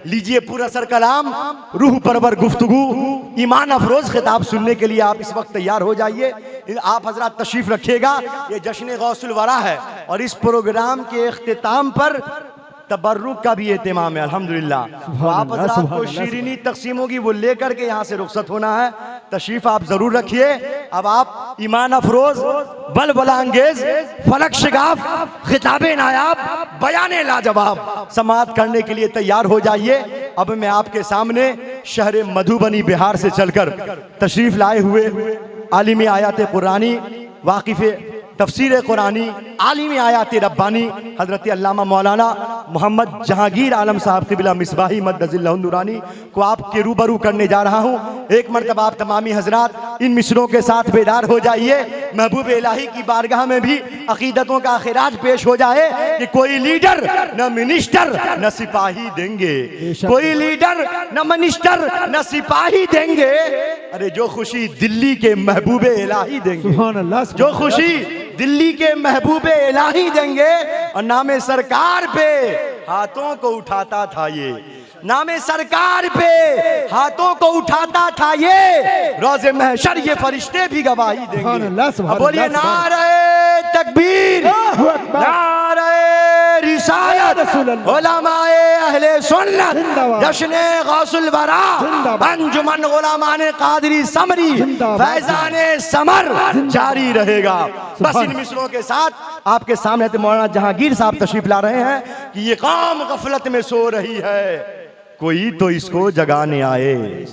लीजिए पूरा सर कलाम, रूह परवर गुफ्तगू, ईमान अफरोज खिताब सुनने के लिए आप इस वक्त तैयार हो जाइए। आप हजरात तशरीफ रखिएगा। ये जश्न गौसुल वरा है और इस प्रोग्राम के इख्तिताम पर तबर्रुक का भी एहतमाम है अल्हम्दुलिल्लाह। तो आप हजरात को शीरीनी तकसीम होगी वो लेकर के यहाँ से रुखसत होना है। तशरीफ आप जरूर रखिए। अब आप ईमान अफरोज, बलबला अंगेज, फलक शिगाफ, खिताबे नायाब, बयाने लाजवाब समाअत करने के लिए तैयार हो जाइए। अब मैं आपके सामने शहर मधुबनी बिहार से चलकर तशरीफ लाए हुए आलिम आयात कुरानी, वाकिफ़ तफसीर कुरानी, आलिम आयात रब्बानी हजरत अल्लामा मौलाना मोहम्मद जहांगीर आलम साहब क़िबला मिसबाही मद्दज़िल्लहु नूरानी को आपके रूबरू करने जा रहा हूँ। एक मरतबा आप तमामी हजरात इन मिसरों के साथ बेदार हो जाइए। महबूब इलाही की बारगाह में भी अकीदतों का खिराज पेश हो जाए कि कोई लीडर न मिनिस्टर न सिपाही देंगे, कोई लीडर न मिनिस्टर न सिपाही देंगे। अरे जो खुशी दिल्ली के महबूब इलाही देंगे, जो खुशी दिल्ली के महबूबे इलाही देंगे। और नामे सरकार पे हाथों को उठाता था ये, नामे सरकार पे हाथों को उठाता था ये, रोज़े महशर ये फरिश्ते भी गवाही देंगे। अब बोलिए नारे तकबीर, नारे रिसालत, उलमाए अहले सुन्नत, जश्न गौसुल वरा, अंजुमन गुलामाने कादरी समरी, फैजाने समर जारी रहेगा। बस इन मिसरों के साथ आपके सामने मौलाना जहांगीर साहब तशरीफ ला रहे हैं कि ये कौम गफलत में सो रही है, कोई तो इसको जगाने आए।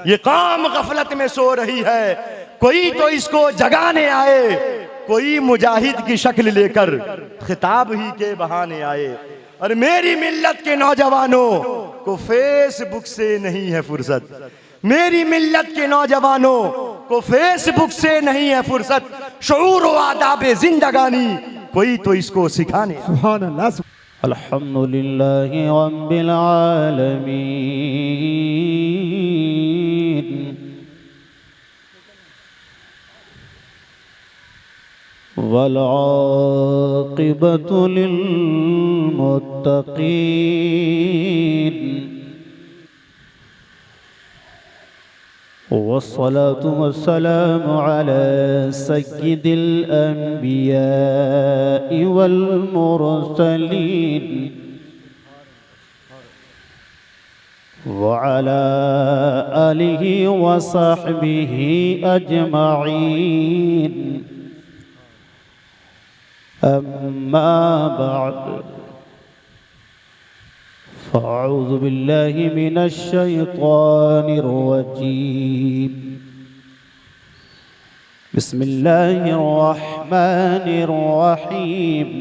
ये कौम गफलत में सो रही है, कोई तो इसको जगाने आए। कोई मुजाहिद की शक्ल लेकर खिताब ही के बहाने आए। और मेरी मिल्लत के नौजवानों को फेसबुक से नहीं है फुर्सत, मेरी मिल्लत के नौजवानों को फेसबुक से नहीं है फुर्सत। शऊर व आदाब जिंदगानी कोई तो इसको सिखाने। सुभान अल्लाह। अल्हम्दुलिल्लाहि रब्बिल आलमीन वल आक़िबतु लिल मुत्तक़ीन वस्सलातु वस्सलामु अला सय्यिदिल अंबियाइ वल मुरसलीन व अला आलिहि व सहबिहि अजमईन। अम्मा बअद फ़अऊज़ु बिल्लाहि मिनश शैतानिर रजीम। बिस्मिल्लाहिर रहमानिर रहीम।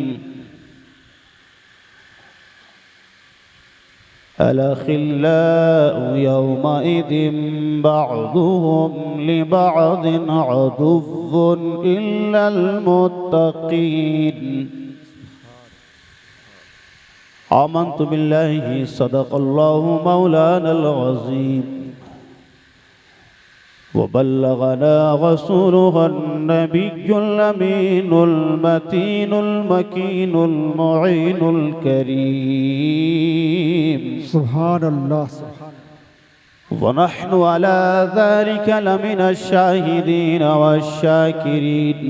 अलअखिल्लाउ यौमइज़िन बअदुहुम लिबअदिन अदुव्वुन इल्लल मुत्तक़ीन। आमन्तु बिल्लाहि सदक़ल्लाहु मौलानल अज़ीम व बल्लगना रसूलुहुन नबियुल अमीनुल मतीनुल मकीनुल मुईनुल करीम। सुभानअल्लाह। व नहनु अला ज़ालिका लमिनश शाहिदीन वश्शाकिरीन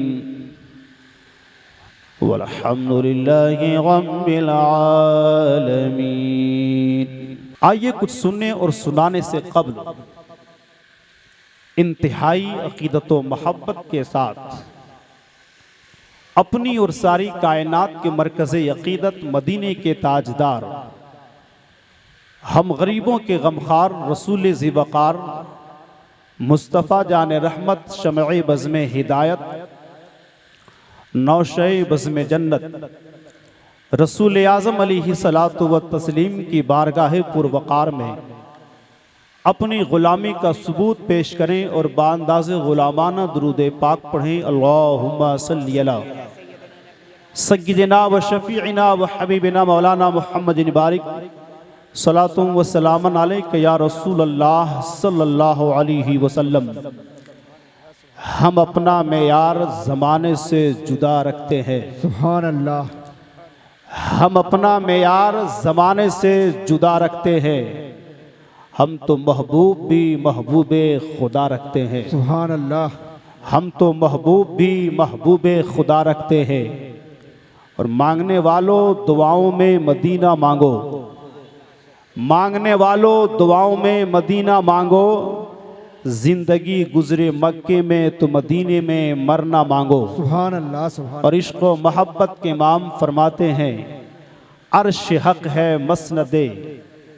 वल्हम्दुलिल्लाहि रब्बिल आलमीन। आइए कुछ सुनने और सुनाने से कब्ल इंतहाई अकीदत व मोहब्बत के साथ अपनी और सारी कायनात के मरकज़ अकीदत मदीने के ताजदार, हम गरीबों के गमखार रसूल ज़िवकार मुस्तफ़ा जान रहमत शमए बज़्म हिदायत नौशे बज़्म जन्नत रसूल आज़म अलैहिस्सलातु व तस्लीम की बारगाह पुरवकार में अपनी ग़ुलामी का सबूत पेश करें और बांदाज़ ग़ुलामाना दुरूद पाक पढ़ें। अल्लाहुम्मा सल्ली अला सय्यिदिना व शफ़ीइना व हबीबिना मौलाना मुहम्मदिन बारिक सलातुम व सलामन अलैका या रसूल अल्लाह सल्लल्लाहु अलैहि वसल्लम। हम अपना मेयार ज़माने से जुदा रखते हैं। सुभान अल्लाह। हम अपना मेयार ज़माने से जुदा रखते हैं। हम तो महबूब भी महबूबे खुदा रखते हैं। सुभान अल्लाह। हम तो महबूब भी महबूबे खुदा रखते हैं। और मांगने वालों दुआओं में मदीना मांगो, मांगने वालों दुआओं में मदीना मांगो, जिंदगी गुजरे मक्के में तो मदीने में मरना मांगो। सुभान अल्लाह। सुभान। और इश्क व मोहब्बत के इमाम फरमाते हैं, अर्श हक है मसनदे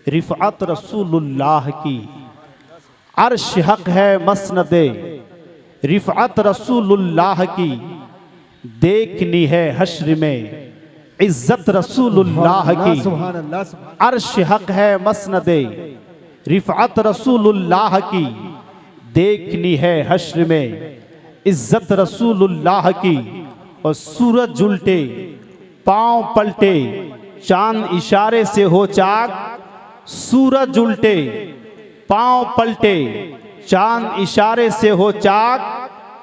रिफ़अत रसूलुल्लाह की। अर्श हक है मसनदे रिफ़अत रसूलुल्लाह की। देखनी है हश्र में इज्जत रसूलुल्लाह की। सुभान अल्लाह। अर्श हक है मसनदे रिफ़अत रसूलुल्लाह की। देखनी है हश्र में इज्जत रसूलुल्लाह की। और सूरज उल्टे पांव पलटे चांद इशारे से हो चाक। सूरज उल्टे पांव पलटे चांद इशारे से हो चाक।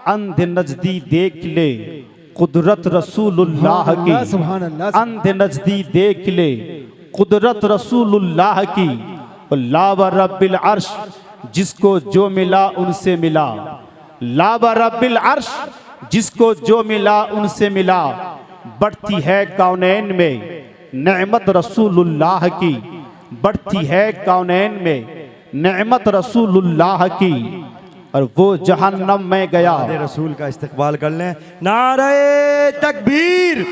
अंधे नजदी देख ले कुदरत रसूलुल्लाह की। सुभान अल्लाह। अंधे नजदी देख ले कुदरत रसूलुल्लाह की। और लावा रब्बिल अर्श जिसको जो मिला उनसे मिला। लावा रब्बिल अर्श जिसको जो मिला उनसे मिला। बढ़ती है कौनैन में नेमत रसूलुल्लाह की। बढ़ती है कौनैन में नेमत रसूलुल्लाह की। और वो जहन्नम में गया। रसूल का इस्तकबाल कर लें। नारे तकबीर,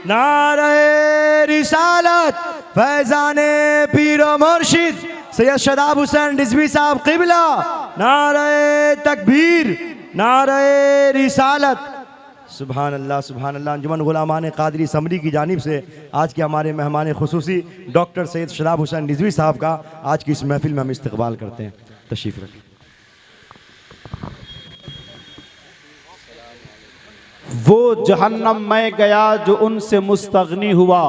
नारे रिसालत, फैजाने पीरो मुर्शिद सैयद शदाब हुसैन रिजवी साहब क़िबला। नारे तकबीर, नारे रिसालत। सुभान अल्लाह, सुभान अल्लाह। अंजुमन गुलामान कादरी समरी की जानिब से आज के हमारे मेहमान खुसूसी डॉक्टर सैयद शदाब हुसैन रिजवी साहब का आज की इस महफिल में हम इस्तकबाल करते हैं। तशरीफ़ रखें। वो जहन्नम में गया जो उनसे मुस्तगनी हुआ।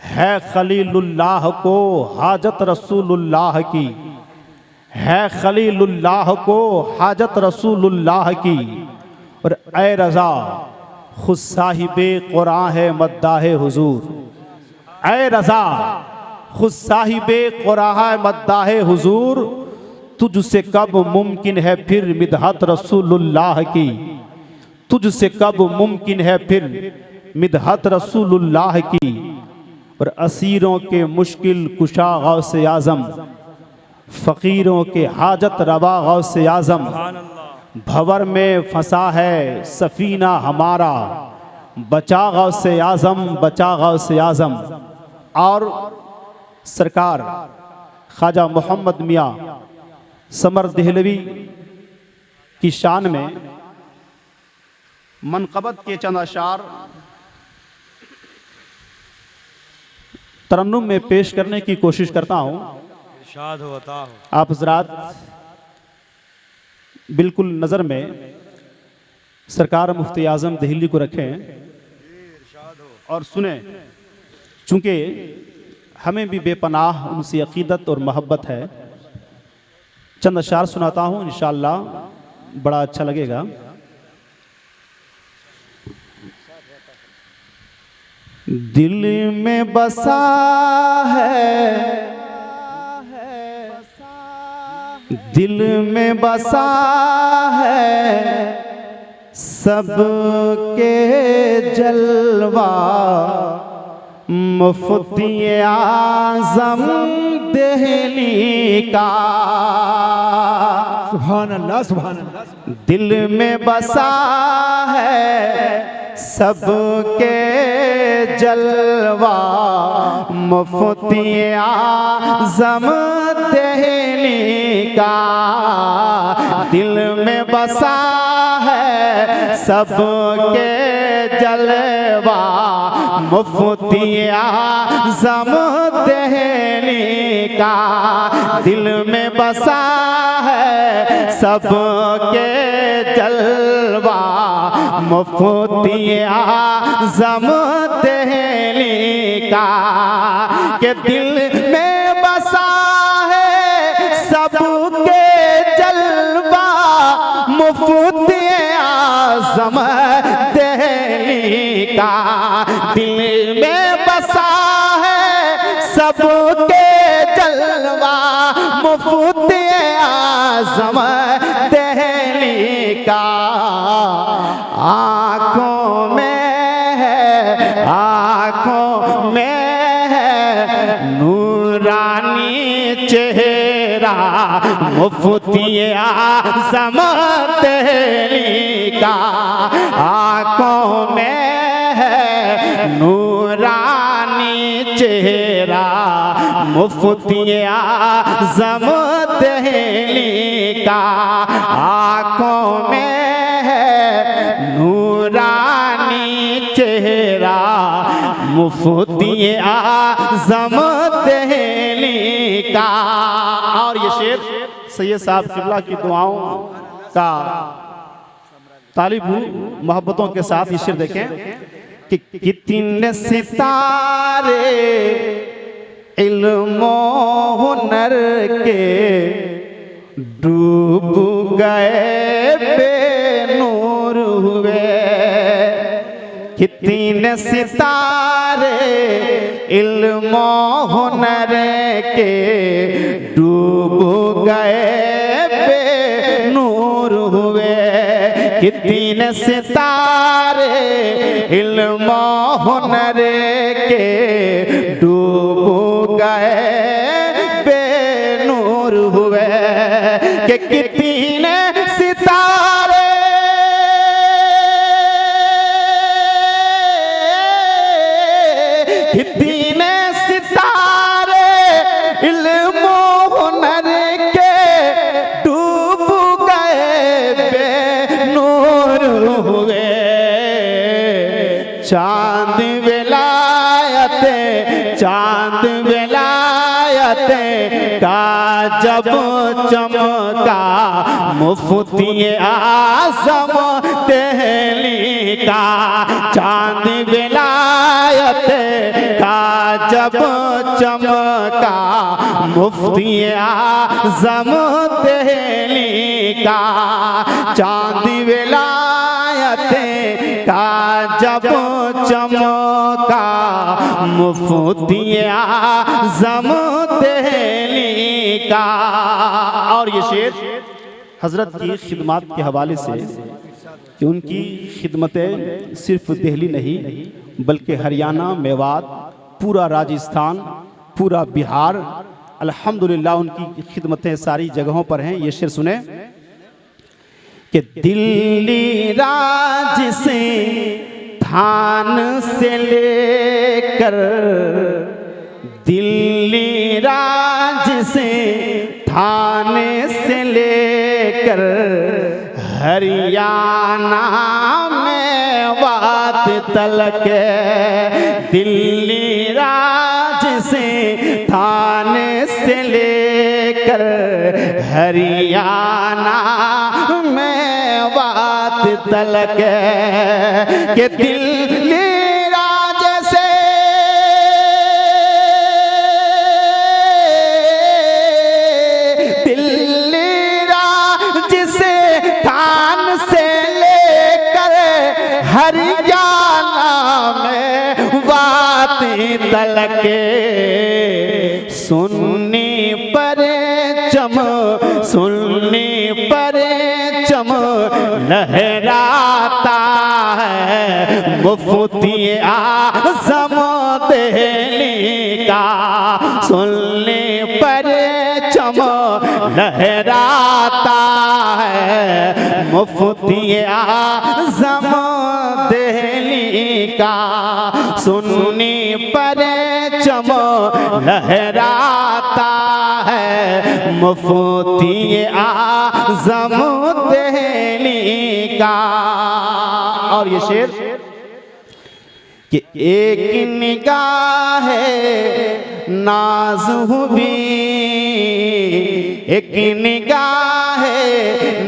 है खलीलुल्लाह को हाजत रसूलुल्लाह की। है खलीलुल्लाह को हाजत रसूलुल्लाह की। और ए रज़ा खुद साहिबे कुरान है मद्दाहे हुजूर। ए रज़ा खुद साहिबे कुरान है मद्दाहे हुजूर। तुझसे कब मुमकिन है फिर मिदहत रसूलुल्लाह की। तुझसे कब मुमकिन है फिर मिदहत रसूलुल्लाह की। और असीरों के मुश्किल कुशा गौसे आज़म, फ़कीरों के हाजत रवा गौसे आज़म। भंवर में फंसा है सफ़ीना हमारा, बचा गौसे आज़म, बचा गौसे आज़म। और सरकार ख्वाजा मोहम्मद मियाँ समर देहलवी की शान में मनक़बत के चंद अशार तरन्नुम में पेश करने की कोशिश करता हूँ। इरशाद हो, अता हो। आप हज़रात बिल्कुल नज़र में सरकार मुफ्ती आज़म दिल्ली को रखें और सुने, चूँकि हमें भी बेपनाह उनसे अक़ीदत और मोहब्बत है। चंद अशार सुनाता हूँ, इंशाअल्लाह बड़ा अच्छा लगेगा। दिल में बसा है, दिल में बसा है सबके जलवा। मुफ्ती आज़म दिल्ली का। सुभान अल्लाह। सुभान अल्लाह। दिल में बसा है सबके जलवा। मुफ्ती आज़म दिल्ली का। दिल में बसा है सबके जलवा। मुफ्ती आज़म दिल्ली का। दिल में बसा है सबके जलवा। मुफ्ती आज़म दिल्ली का। के दिल में बसा है सबके जलवा। मुफ्ती आज़म दिल्ली का। दिल में बसा है सबके जलवा। मुफ्ती आज़म दहली का, आँखों में है, आँखों में है नूरानी चेहरा, मुफ्ती आज़म दहली का, आँखों में है नूरानी चेहरा, मुफ्ती आज़म दहली का, आँखों में है नूरानी चेहरा, मुफ्ती आज़म दहली का। और ये शेर सैयद साहब किबला की दुआओं का तालिब हूँ, मोहब्बतों के साथ ये शेर देखें कि कितने सितारे इल्मो हुनर के डूब गए बेनूर हुए, कितने सितारे इल्मो हुनर के डूब गए बेनूर हुए, कितने सितारे इल्मो हुनर के डूब गए बेनूर हुए, कि कितने सितारे कितने सितारे इल्मो हुनर के डूब गए बेनूर हुए, चांद विलायते, चांद विलायते का जब चमका, मुफ्ती आज़म दहली का, चांद विलायत का जब चमका, मुफ्ती आज़म दहली का, चांद विलायत का जब चमका, मुफ्ती आज़म दहली का। और ये शेर हज़रत की खिदमत के हवाले से कि उनकी खिदमतें सिर्फ दिल्ली नहीं बल्कि हरियाणा, मेवात, पूरा राजस्थान, पूरा बिहार, अल्हम्दुलिल्लाह उनकी खिदमतें सारी जगहों पर हैं। ये शेर सुने कि दिल्ली राज से थान से लेकर, दिल्ली राज से थाने से लेकर हरियाणा में बात तलक, दिल्ली राज से थाने से लेकर हरियाणा में बात तलक, के दिल्ली राज से हरियाणा में बात तलक, सुन्नी परे चम, सुन्नी परे चम लहराता है, मुफ्ती आज़म दहली का, सुन्नी परे चम लहराता है, मुफ्ती आज़म दहली का, सुन्नी परे चम लहराता है, मुफ्ती आज़म दहली का। और ये शेर कि एक निगाह नाज हुई, एक निगाह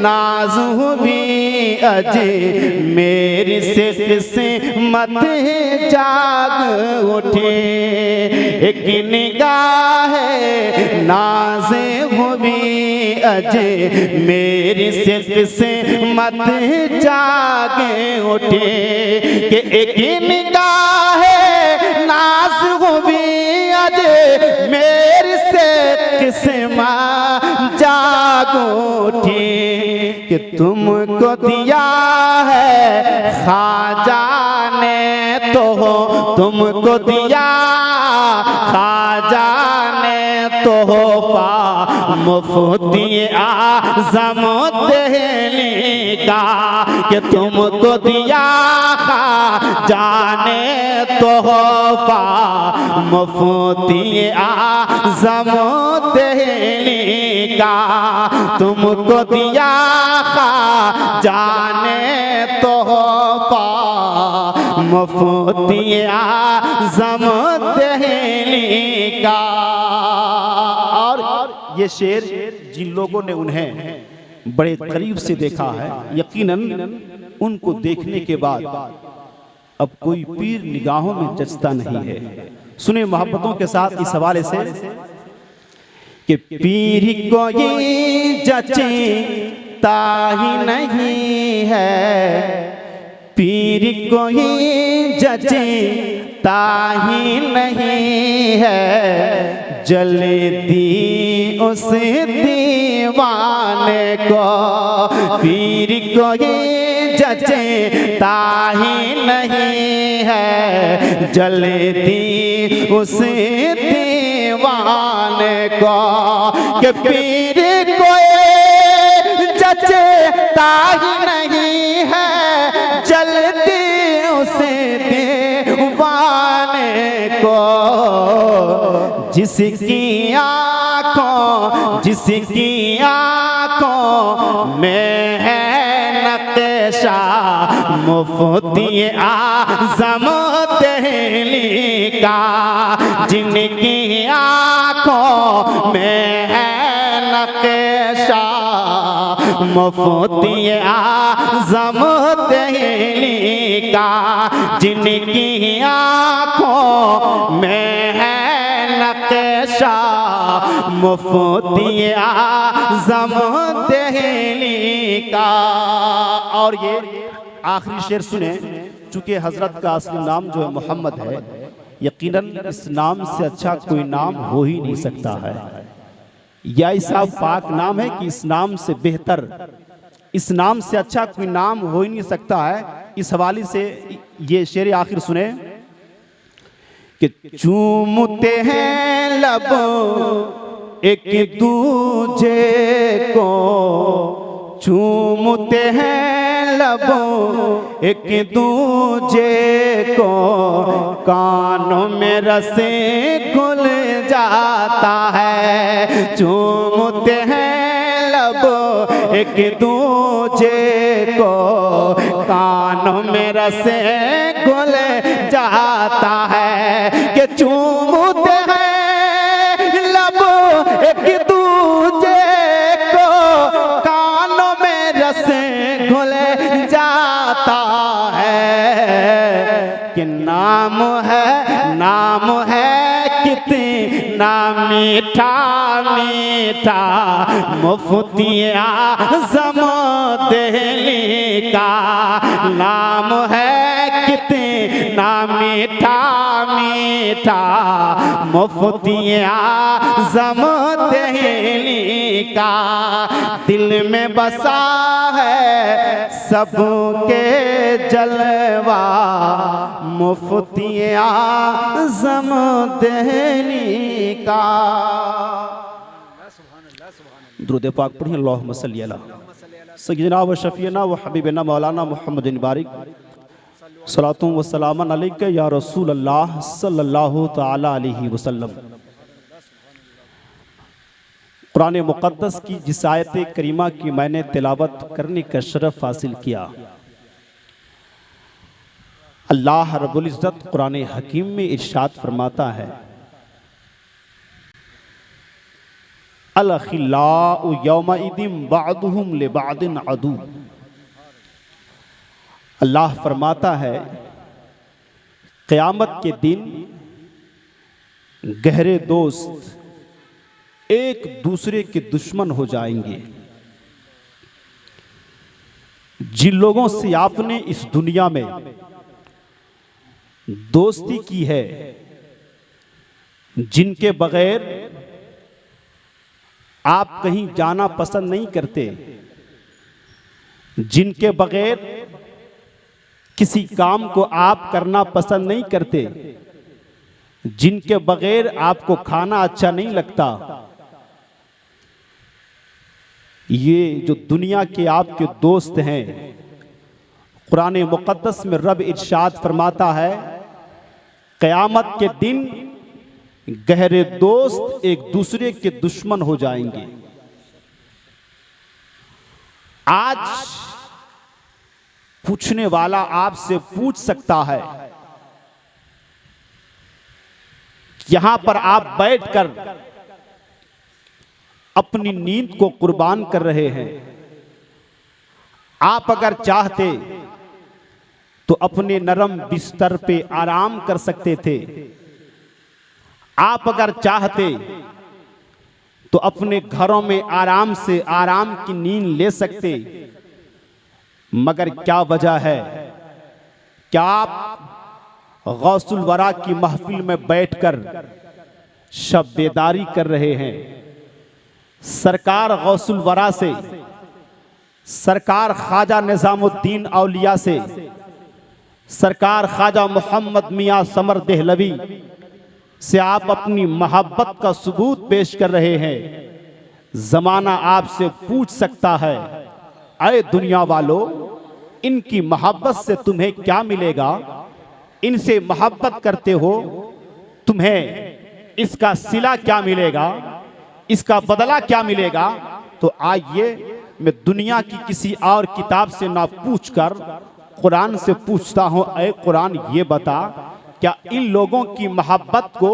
नाज हुई अज मेरी से किस्मत जाग उठे, एक निगाह नाज हुई अज मेरी से किस्मत जाग उठे, कि एक निगाह नाज हुई अज मेरी से किस्मत कि तुमको दिया है ख्वाजा ने तो हो, तुमको दिया ख्वाजा ने तो हो मुफ्ती आज़म दिल्ली का, कि तुमको दिया ख्वाजा ने तो हो मुफ्ती आज़म दिल्ली का, तुमको दिया ख्वाजा ने तो हो मुफ्ती आज़म दिल्ली का। और ये शेर जिन लोगों ने उन्हें बड़े करीब से देखा है, यकीनन उनको देखने के बाद अब कोई पीर निगाहों में जचता नहीं है। सुने मोहब्बतों के साथ इस हवाले से कि पीर को ये जचता ही नहीं है, पीर को ही जचता ही नहीं है, जल्दी उस दीवाने को, पीर को ही जचता ही नहीं है, जल्दी उस दीवाने को, कि पीर को जचता ही नहीं है, जल्दी उसे दीवाने को, जिसकी आँखों में है नक्शा मुफ्ती आज़म दिल्ली का, जिनकी आँखों में है नक्शा मुफ्ती आज़म दिल्ली का, जिनकी आँखों में है नक्शा मुफ्ती आज़म दिल्ली का। और ये आखिरी शेर सुने, चूँकि हजरत का असली नाम जो है मोहम्मद है, यकीनन इस नाम से अच्छा कोई नाम हो ही नहीं सकता है। या ऐसा पाक नाम है कि इस नाम से बेहतर, इस नाम से अच्छा कोई नाम हो ही नहीं सकता है। इस हवाले से ये शेर आखिर सुने कि चूमते हैं लब एक दूजे को, चूमते हैं लब एक दूजे को, कानों में रसे घुल जाता है, चूमते हैं लब एक दूजे को, कानों में रसे घुल जाता है, कि चूमते हैं लब एक दूजे को, कानों में रसे घुल जाता है, कि नाम है कितना मीठा मीठा मुफ्ती आज़म दिल्ली का, नाम है कितना मीठा मीठा मुफ्ती आज़म दिल्ली का, दिल में बसा है सबके जलवा मुफ्ती आज़म दिल्ली का। दुरूद पाक पढ़िए, अल्लाहुम्मा सल्ली अला सय्यिदना व शफीना व हबीबना मौलाना मुहम्मदिन बारिक सलातु व सलामन अलैका या रसूल अल्लाह सल्लल्लाहु तआला अलैहि वसल्लम। कुरान मुक़द्दस की जिस आयत करीमा की मैंने तिलावत करने का शरफ हासिल किया, अल्लाह रब्बुल इज़्ज़त कुरान हकीम में इरशाद फरमाता है, अल खिल्लाउ यौमइदिन बअदुहुम लिबअदिन अदू। अल्लाह फरमाता है, क़यामत के दिन गहरे दोस्त एक दूसरे के दुश्मन हो जाएंगे। जिन लोगों से आपने इस दुनिया में दोस्ती की है, जिनके बगैर आप कहीं जाना पसंद नहीं करते, जिनके बगैर किसी काम को आप करना पसंद नहीं करते, जिनके बगैर आपको खाना अच्छा नहीं लगता, ये जो दुनिया के आपके दोस्त हैं, कुरान मुक़द्दस में रब इरशाद फरमाता है क़यामत के दिन गहरे दोस्त एक दूसरे के दुश्मन हो जाएंगे। आज पूछने वाला आपसे पूछ सकता है, यहां पर आप बैठकर अपनी नींद को कुर्बान कर रहे हैं। आप अगर चाहते तो अपने नरम बिस्तर पे आराम कर सकते थे। आप अगर चाहते तो अपने घरों में आराम से आराम की नींद ले सकते, मगर क्या वजह है? क्या आप गौसुल वरा की महफिल में बैठकर शब बेदारी कर रहे हैं? सरकार गौसुल वरा से, सरकार ख्वाजा निजामुद्दीन औलिया से, सरकार ख्वाजा मोहम्मद मियाँ समर देहलवी से आप अपनी मोहब्बत का सबूत पेश कर रहे हैं। जमाना आपसे पूछ सकता है, अरे दुनिया वालों, इनकी मोहब्बत से तुम्हें क्या मिलेगा? इनसे मोहब्बत करते हो, तुम्हें इसका सिला क्या मिलेगा? इसका बदला क्या मिलेगा? तो आइए मैं दुनिया की किसी और किताब से ना पूछकर कुरान से पूछता हूं, ऐ कुरान ये बता, क्या इन लोगों की मोहब्बत को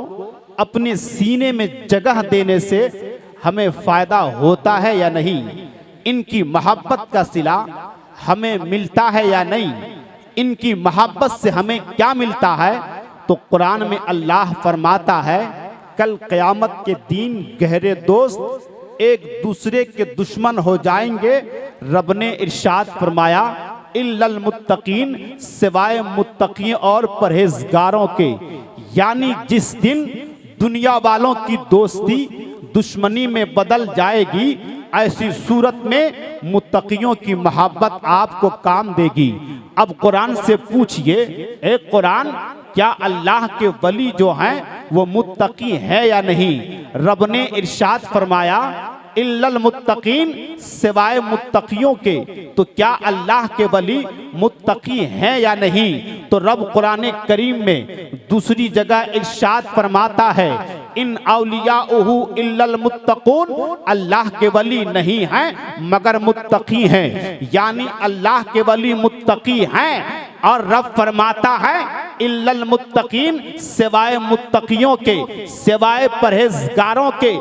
अपने सीने में जगह देने से हमें फायदा होता है या नहीं? इनकी मोहब्बत का सिला हमें मिलता है या नहीं? इनकी मोहब्बत से हमें क्या मिलता है? तो कुरान में अल्लाह फरमाता है कल क़यामत के दिन गहरे दोस्त एक दूसरे के दुश्मन हो जाएंगे। रब ने इरशाद फरमाया इल्लल मुत्तकीन, सिवाय मुत्तकी और परहेजगारों के। यानी जिस दिन दुनिया वालों की दोस्ती दुश्मनी में बदल जाएगी, ऐसी सूरत में मुत्तकियों की मोहब्बत आपको काम देगी। अब कुरान से पूछिए, ए कुरान, क्या अल्लाह के वली जो हैं वो मुत्तकी है या नहीं? रब ने इरशाद फरमाया इल्लल मुत्तकीन, सिवाय मुत्तकियों के। तो क्या अल्लाह के वली मुत्तकी हैं या नहीं? तो रब कुरान करीम में दूसरी जगह इरशाद फरमाता है इन औलियाउहु इल्लल मुत्तकून, अल्लाह के वली नहीं हैं मगर मुत्तकी हैं। यानी अल्लाह के वली मुत्तकी हैं। और रब फरमाता है इल्लल मुत्तकीन, सिवाय मुत्तकियों के, सिवाय परहेजगारों के।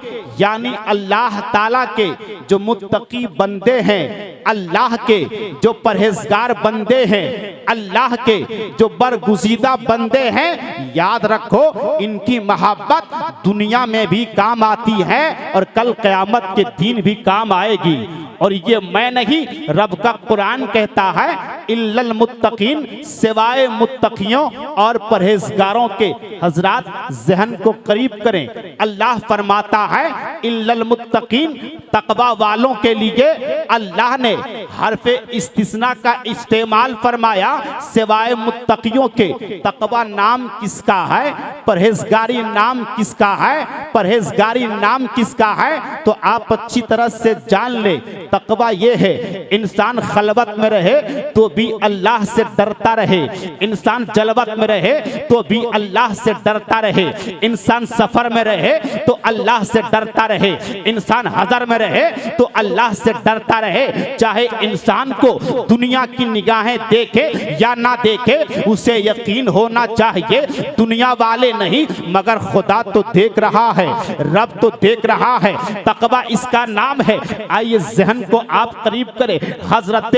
यानी अल्लाह ताला के जो मुत्तकी बंदे हैं, अल्लाह के जो परहेजगार बंदे हैं, अल्लाह के जो बरगुज़ीदा बंदे हैं, याद रखो इनकी मोहब्बत दुनिया में भी काम आती है और कल क़यामत के दिन भी काम आएगी। और ये मैं नहीं, रब का कुरान कहता है इल्लल मुत्तकीन, सिवाय मुत्तकियों और परहेजगारों के। हजरात ज़हन को करीब करें, अल्लाह फरमाता है इल्लल मुत्तकीन, तकवा वालों के लिए अल्लाह ने हर्फ इस्तिस्ना का इस्तेमाल फरमाया, सिवाय मुत्तकियों के। तकवा नाम किसका है? परहेजगारी नाम किसका है? परहेजगारी नाम किसका है? तो आप अच्छी तरह से जान ले, तकवा ये है इंसान खलवत में रहे तो भी अल्लाह से डरता रहे, इंसान जलवत में रहे तो भी अल्लाह से डरता रहे, इंसान सफर में रहे तो अल्लाह से डरता रहे, इंसान हज़र में रहे तो अल्लाह से डरता रहे। चाहे इंसान को दुनिया की निगाहें देखे या ना देखे, उसे यकीन होना चाहिए दुनिया वाले नहीं मगर खुदा तो देख रहा है, रब तो देख रहा है। तकवा इसका नाम है। आइए ज़हन को आप करीब करें। हजरत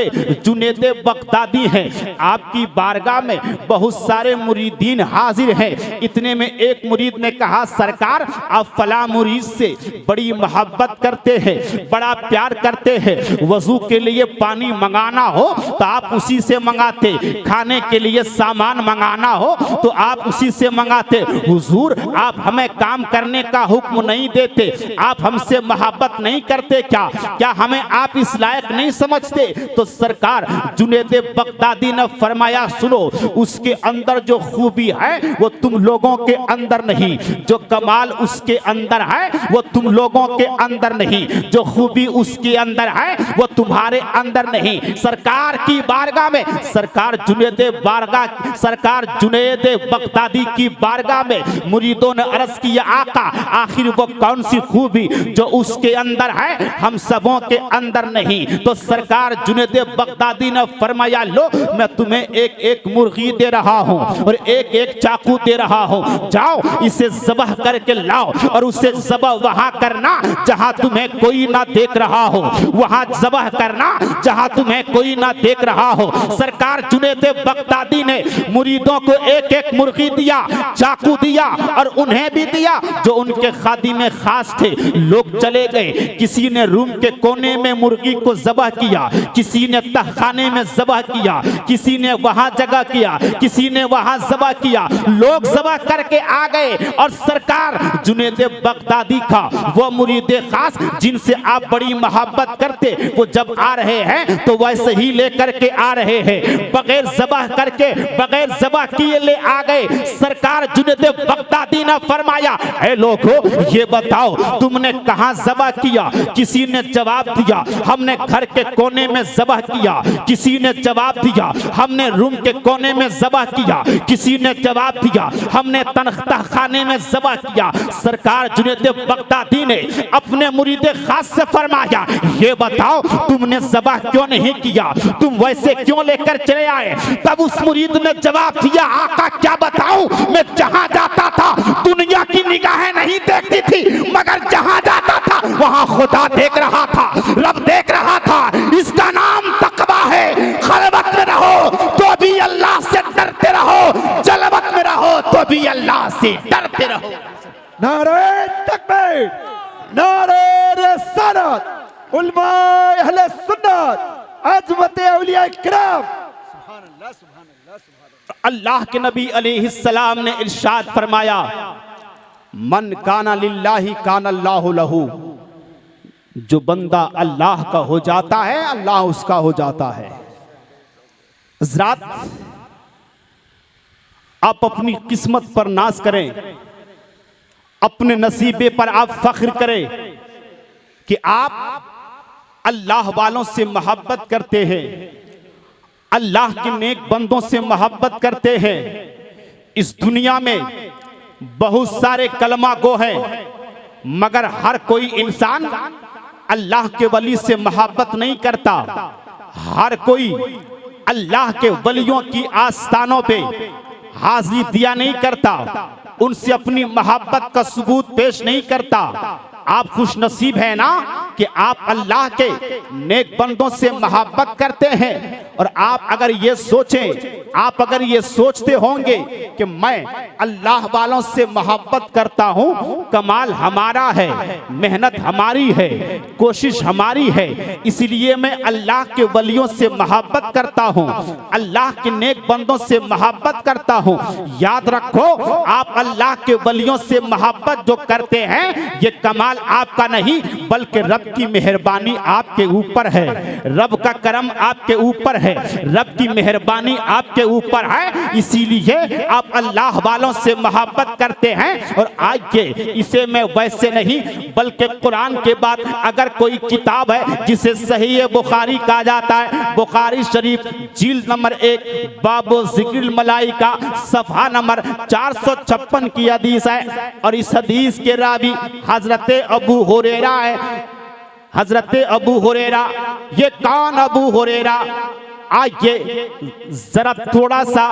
जुनैद बगदादी हैं, आपकी बारगाह में बहुत सारे मुरीदीन हाजिर हैं। इतने में एक मुरीद ने कहा सरकार आप फला मुरीद से बड़ी मोहब्बत करते हैं, बड़ा प्यार करते हैं, वजू के लिए पानी मंगाना हो तो आप उसी से मंगाते, खाने के लिए सामान मंगाना हो तो आप उसी से मंगाते। हुजूर आप हमें काम करने का हुक्म नहीं देते, आप हमसे मोहब्बत नहीं करते क्या हमें आप इस लायक नहीं समझते? तो सरकार जुनैद बगदादी ने फरमाया सुनो, उसके अंदर जो खूबी है वो तुम लोगों के अंदर नहीं, जो कमाल उसके अंदर है वो तुम लोगों के अंदर नहीं, जो खूबी उसके अंदर है वो तुम्हारे अंदर नहीं। सरकार की बारगाह में, सरकार जुनैद बगदादी की बारगाह में मुरीदों ने अर्ज किया आका आखिर वो कौन सी खूबी जो उसके अंदर है हम सबों के अंदर नहीं? तो सरकार जुनैद बगदादी ने फरमाया लो मैं तुम्हें एक एक मुर्गी दे रहा हूं और एक एक चाकू दे रहा हूं, जाओ इसे ज़बह करके लाओ और उसे ज़बह वहां करना जहां तुम्हें कोई ना देख रहा हो, वहां ज़बह करना जहां तुम्हें कोई ना देख रहा हो। सरकार जुनैद बगदादी ने मुरीदों को एक एक मुर्गी दिया, चाकू दिया और उन्हें भी दिया जो उनके खादिम खास थे। लोग चले गए, किसी ने रूम के कोने में मुर्गी को ज़बह किया, किसी ने तहखाने में ज़बह किया, किसी ने वहां जगह किया, किसी ने वहां ज़बह किया। लोग ज़बह करके आ गए और सरकार जुनैद बगदादी का वो मुरीद खास जिनसे आप बड़ी मोहब्बत करते वो जब आ रहे हैं तो वैसे ही लेकर के आ रहे हैं, बगैर ज़बह करके बगैर ज़बह किए ले आ गए। सरकार जुनैद बगदादी ने फरमाया ऐ लोगों ये बताओ तुमने कहां ज़बह किया? किसी ने जवाब दिया हमने घर के कोने में ज़बह किया, किसी ने जवाब दिया हमने रूम के कोने में ज़बह किया, किसी ने जवाब दिया हमने तहखाने में ज़बह किया। सरकार जुनैद बगदादी ने अपने मुरीद खास से फरमाया ये बताओ तुमने ज़बह क्यों नहीं किया, तुम वैसे क्यों लेकर चले आए? तब उस मुरीद ने जवाब दिया आका क्या बताऊं, मैं जहां जाता था दुनिया की निगाहें नहीं देखती थी, मगर जहां जाता था वहां खुदा देख रहा था, रब देख रहा था। इसका नाम तकवा है। खलवत में रहो तो भी अल्लाह से डरते रहो, जलवत में रहो तो भी अल्लाह से डरते रहो। नारे तकबीर, नारे रिसालत, उलमाए अहले सुन्नत, अज़मत औलिया किराम। सुभान अल्लाह, सुभान अल्लाह, सुभान अल्लाह के नबी अलैहिस्सलाम ने इरशाद फरमाया मन काना लिल्लाहि काना अल्लाहु लहू, जो बंदा अल्लाह का हो जाता है अल्लाह उसका हो जाता है। हज़रात आप अपनी किस्मत पर नाज करें, अपने नसीबे पर आप फख्र करें कि आप अल्लाह वालों से मोहब्बत करते हैं, अल्लाह के नेक बंदों से मोहब्बत करते हैं। इस दुनिया में बहुत सारे कलमा गो हैं मगर हर कोई इंसान अल्लाह के वली से मोहब्बत नहीं करता। हर कोई अल्लाह के वलियों की आस्थानों पे हाजिरी दिया नहीं करता, उनसे अपनी मोहब्बत का सबूत पेश नहीं करता। आप खुश नसीब है ना कि आप अल्लाह के नेक बंदों से मोहब्बत करते हैं। और आप अगर ये सोचें, आप अगर ये सोचते होंगे कि मैं अल्लाह वालों से मोहब्बत करता हूँ, कमाल हमारा है, मेहनत हमारी है, कोशिश हमारी है, इसलिए मैं अल्लाह के वलियों से मोहब्बत करता हूँ, अल्लाह के नेक बंदों से मोहब्बत करता हूँ। याद रखो आप अल्लाह के वलियों से मोहब्बत जो करते हैं ये कमाल आपका नहीं बल्कि रब की मेहरबानी आपके ऊपर है, रब का करम आपके ऊपर है, रब की मेहरबानी आपके ऊपर है, इसीलिए आप अल्लाह वालों से मोहब्बत करते हैं। और आगे इसे मैं वैसे नहीं बल्कि कुरान के बाद अगर कोई किताब है जिसे सही बुखारी कहा जाता है, बुखारी शरीफ जिल्द नंबर 1 बाबो जिक्र मलाइका सफ़हा नंबर 456 की हदीस है। और इस हदीस के रावी हजरत अबू हुरैरा है। हजरत अबू हुरैरा, ये कौन अबू हुरैरा? आइए जरा थोड़ा सा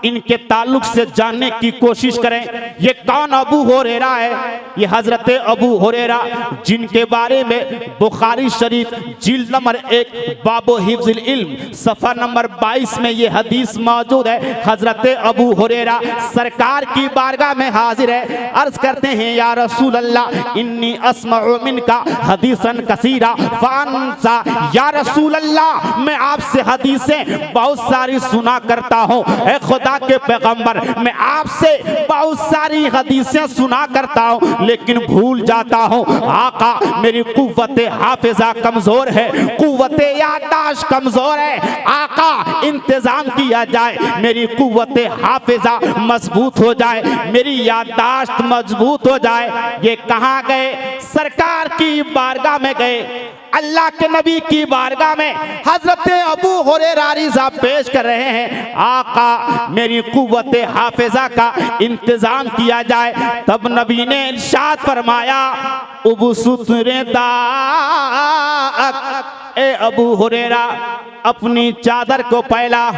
इनके ताल्लुक से जानने की कोशिश करें। ये कौन अबू हुरैरा है? ये हजरत अबू हुरैरा जिनके बारे में बुखारी शरीफ जिल्द नंबर 1 बाबो हिफ्जुल इल्म सफ़ा नंबर 22 में ये हदीस मौजूद है। हजरत अबू हुरैरा सरकार की बारगाह में हाजिर है, अर्ज करते हैं या रसूल अल्लाह इन्नी अस्मउ मिनका हदीसन कसीरा फानसा। या रसूल अल्लाह मैं आपसे हदीसें बहुत सारी सुना करता हूँ, ए खुदा के पैगंबर मैं आपसे बहुत सारी हदीसें सुना करता हूँ लेकिन भूल जाता हूँ। आका मेरी कुव्वत हाफिजा कमजोर है, कुव्वत याददाश्त कमजोर है। आका इंतजाम किया जाए, मेरी कुव्वत हाफिजा मजबूत हो जाए, मेरी याददाश्त मजबूत हो जाए। ये कहाँ गए? सरकार की बारगाह में गए, अल्लाह के नबी की बारगाह में हजरत अबू हुरैरा रिज़ा पेश कर रहे हैं। आका मेरी कुव्वत हाफिजा का इंतजाम किया जाए। तब नबी ने इरशाद फरमाया उबू सुतरे दाक, ए अबू हुरैरा अपनी चादर को फैला।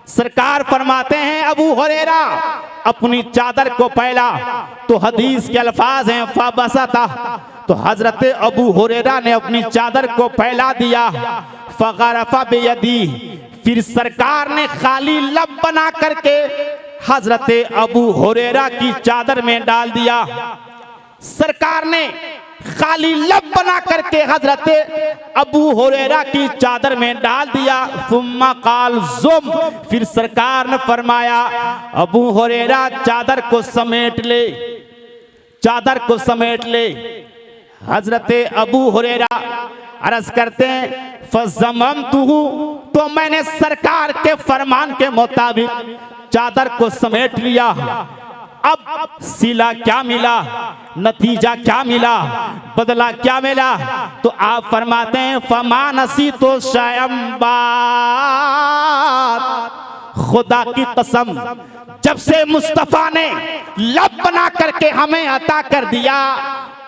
सरकार फरमाते हैं अबू हुरैरा अपनी चादर को फैला, तो हदीस के अल्फाज हैं फबसता, तो हजरत अबू हुरैरा ने अपनी चादर को फैला दिया। फगरफा बेयदी, फिर सरकार ने खाली लब बना करके हजरत अबू हुरैरा की चादर में डाल दिया। सरकार ने खाली लब बना करके हजरत अबू हुरैरा की चादर में डाल दिया। सुम्मा काल जुम, फिर सरकार ने फरमाया अबू हुरैरा चादर को समेट ले, चादर को समेट ले। हजरत अबू हुरैरा अर्ज करते हैं फज़ममतुहु, तो मैंने सरकार के फरमान के मुताबिक चादर को समेट लिया। अब सिला क्या मिला, नतीजा क्या मिला, बदला क्या मिला? तो आप फरमाते हैं फमा नसी तो शायम बात, खुदा की कसम जब से मुस्तफा ने लब बना करके हमें अता कर दिया,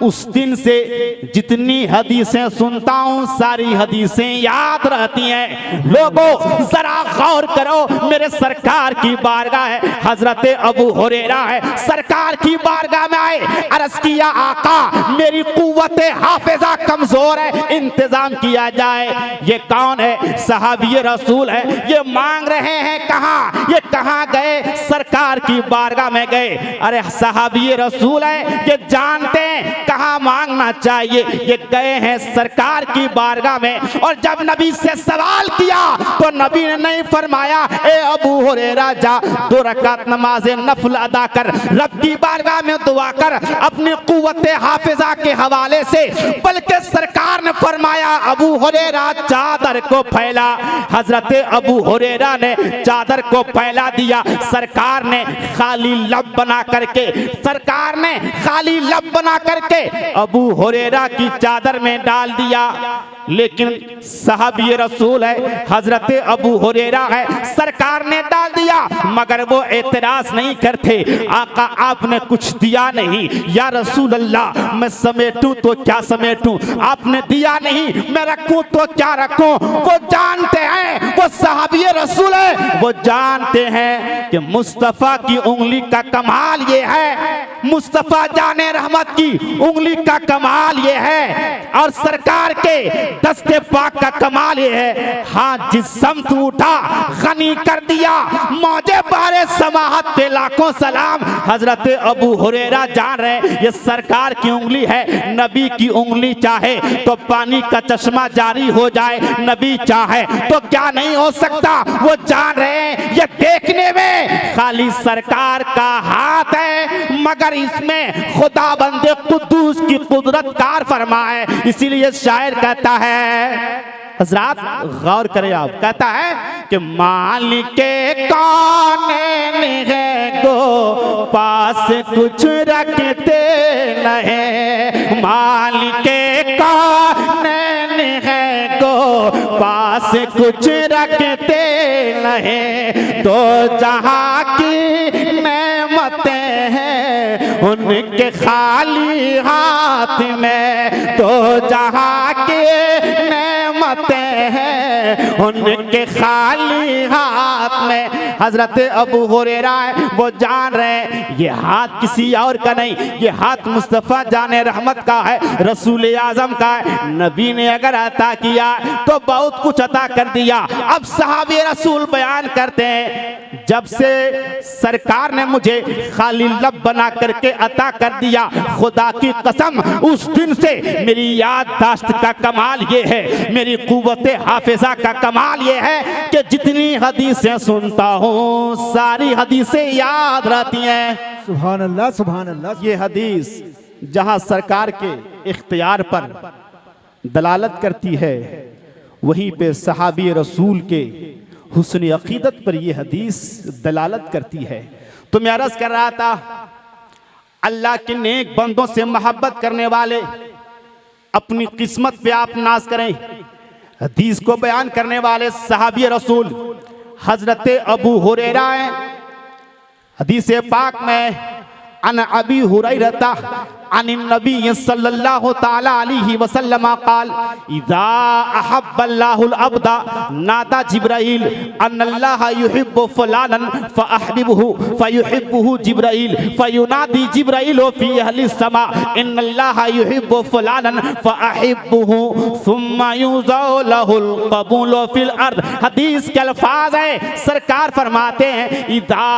उस दिन से जितनी हदीसें सुनता हूँ सारी हदीसें याद रहती हैं। लोगों जरा गौर करो, मेरे सरकार की बारगाह है, हजरत अबू हुरैरा है, सरकार की बारगाह में आए, अर्ज किया आका मेरी कुव्वत हाफिजा कमजोर है, इंतजाम किया जाए। ये कौन है? सहाबी रसूल है। ये मांग रहे हैं कहाँ? ये कहाँ गए? सरकार की बारगाह में गए। अरे सहाबी रसूल है, ये जानते हैं कहाँ मांगना चाहिए। ये गए हैं सरकार की बारगाह में, और जब नबी से सवाल किया तो नबी ने नहीं फरमाया ए अबू हुरैरा जा 2 रकात नमाज नफल अदा कर, रब की बारगाह में दुआ कर अपनी कुव्वत हाफिजा के हवाले से, बल्कि सरकार ने फरमाया अबू हुरैरा चादर को फैला। हजरत अबू हुरैरा ने चादर को फैला दिया। सरकार ने खाली लब बना करके, सरकार ने खाली लब बना करके अबू हुरैरा की चादर में डाल दिया। लेकिन सहाबी रसूल है, हजरत अबू हुरैरा है, सरकार ने डाल दिया मगर वो एतराज नहीं करते। आका आपने कुछ दिया नहीं, या रसूल अल्लाह मैं समेटूं तो क्या समेटूं, आपने दिया नहीं, मैं रखूं तो क्या रखूं। वो जानते हैं, वो सहाबी रसूल है, वो जानते हैं कि मुस्तफा की उंगली का कमाल ये है, मुस्तफा जाने रहमत की उंगली का कमाल ये है, और सरकार के दस्ते पाक का कमाल ये है। हाँ जिस समत उठा गनी कर दिया, मौजे बारे समाहत पे लाखों सलाम। हजरत अबू हुरैरा जान रहे ये सरकार की उंगली है, नबी की उंगली चाहे तो पानी का चश्मा जारी हो जाए, नबी चाहे तो क्या नहीं हो सकता। वो जान रहे ये देखने में खाली सरकार का हाथ है, मगर इसमें खुदा बंदे कुद्दूस की कुदरत कार फरमा है। इसीलिए शायर कहता है, हजरात गौर करें आप, कहता है कि मालिके कौन है गो पास कुछ रखते नहीं, मालिके कौन है गो पास कुछ रखते नहीं, तो जहाँ की नेमतें हैं उनके खाली हाथ में, तो जहाँ के नेमतें हैं उनके खाली हाथ में। हजरत अबू हुरैरा वो जान रहे हैं ये हाथ किसी और का नहीं, ये हाथ मुस्तफ़ा जाने रहमत का है, रसूल आजम का है। नबी ने अगर अता किया तो बहुत कुछ अता कर दिया। अब सहाबे रसूल बयान करते हैं जब से सरकार ने मुझे खाली लब बना करके अता कर दिया, खुदा की कसम उस दिन से मेरी याददाश्त का कमाल ये है, मेरी कुव्वते हाफिजा का कमाल ये है कि जितनी हदीसें सुनता हूँ सारी हदीसें याद रहती हैं। सुभान अल्लाह, सुभान अल्लाह। ये हदीस जहाँ सरकार के इख्तियार पर दलालत करती है, वहीं पे सहाबी रसूल के हुस्न अकीदत पर यह हदीस दलालत करती है। तो मैं अर्ज कर रहा था अल्लाह के नेक बंदों से मोहब्बत करने वाले अपनी किस्मत पे आप नाज करें। हदीस को बयान करने वाले सहाबी रसूल हजरत अबू हुरैरा हैं। हदीस पाक में अन अबी हुरैरा अन नबी सल्लल्लाहु ताला अलैहि वसल्लम क़ाल इज़ा अहब्बल्लाहुल अब्दा नादा जिब्राइल अन्नल्लाह युहिब्बु फलानन फअहबिबहु फयुहिब्बुहु जिब्राइल फयुनादी जिब्राइल फी अहली समा इन्नल्लाह युहिब्बु फलानन फअहिब्बुहु सुम्मा युज़ौ लहुल क़बूल फिल अर्द। हदीस के अल्फाज है, सरकार फरमाते हैं इज़ा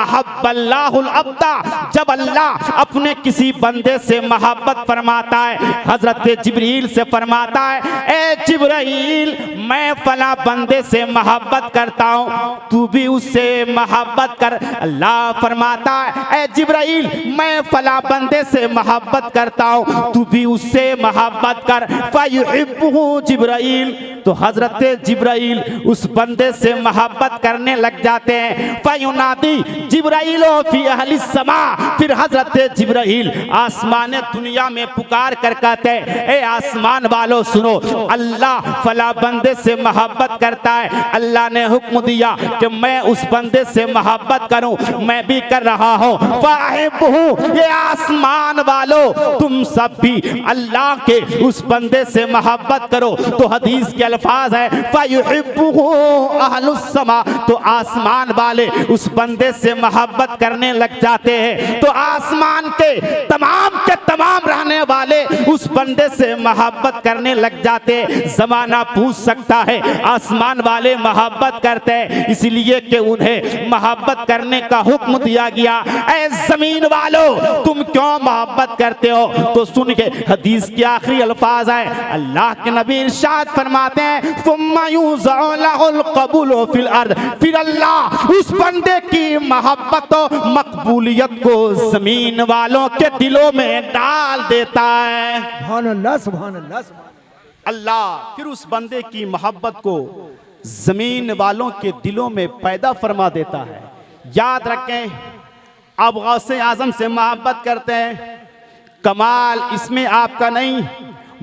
अहब्बल्लाहुल अब्दा, जब अल्लाह अपने किसी बंदे से मोहब्बत फरमाता है, हजरत जिब्रील से फरमाता है ए जिब्राइल मैं फला बंदे से मोहब्बत करता हूँ, तू भी उससे मोहब्बत कर। अल्लाह फरमाता है ए जिब्राइल मैं फला बंदे से मोहब्बत करता हूँ, तू भी उससे मोहब्बत कर। फयुहिब्बुहु जिब्राइल, तो हजरत जिब्राइल उस बंदे से मोहब्बत करने लग जाते हैं। फयुनादी जिब्राइल फी अहली समा, फिर हजरत जिब्राइल आसमान दुनिया में पुकार कर कहते ए आसमान वालों सुनो, अल्लाह फला बंदे से मोहब्बत करता है, अल्लाह ने हुक्म दिया कि मैं उस बंदे से मोहब्बत करूं, मैं भी कर रहा हूं। फाहिब्बुहु, ये आसमान वालों तुम सब भी अल्लाह के उस बंदे से मोहब्बत करो। तो हदीस के अल्फाज है फायुहिब्बुहु अहलुस समा, तो आसमान वाले उस बंदे से मोहब्बत करने लग जाते हैं। तो आसमान के तमाम रहने वाले उस बंदे से मोहब्बत करने लग जाते। जमाना पूछ सकता है आसमान वाले मोहब्बत करते हैं इसलिए कि उन्हें मोहब्बत करने का हुक्म दिया गया, ऐ जमीन वालों तुम क्यों मोहब्बत करते हो? तो सुन के हदीस के आखिरी अल्फाज है, अल्लाह के नबी इरशाद फरमाते हैं सुम्मा युज़अ लहुल क़बूल फिल अर्द, फिर अल्लाह उस बंदे की मोहब्बत और मकबूलियत को जमीन वालों के दिलों में डाल देता है। सुभान अल्लाह, सुभान अल्लाह, अल्लाह फिर उस बंदे की मोहब्बत को जमीन वालों के दिलों में पैदा फरमा देता है। याद रखें आप गौसे आजम से मोहब्बत करते हैं, कमाल इसमें आपका नहीं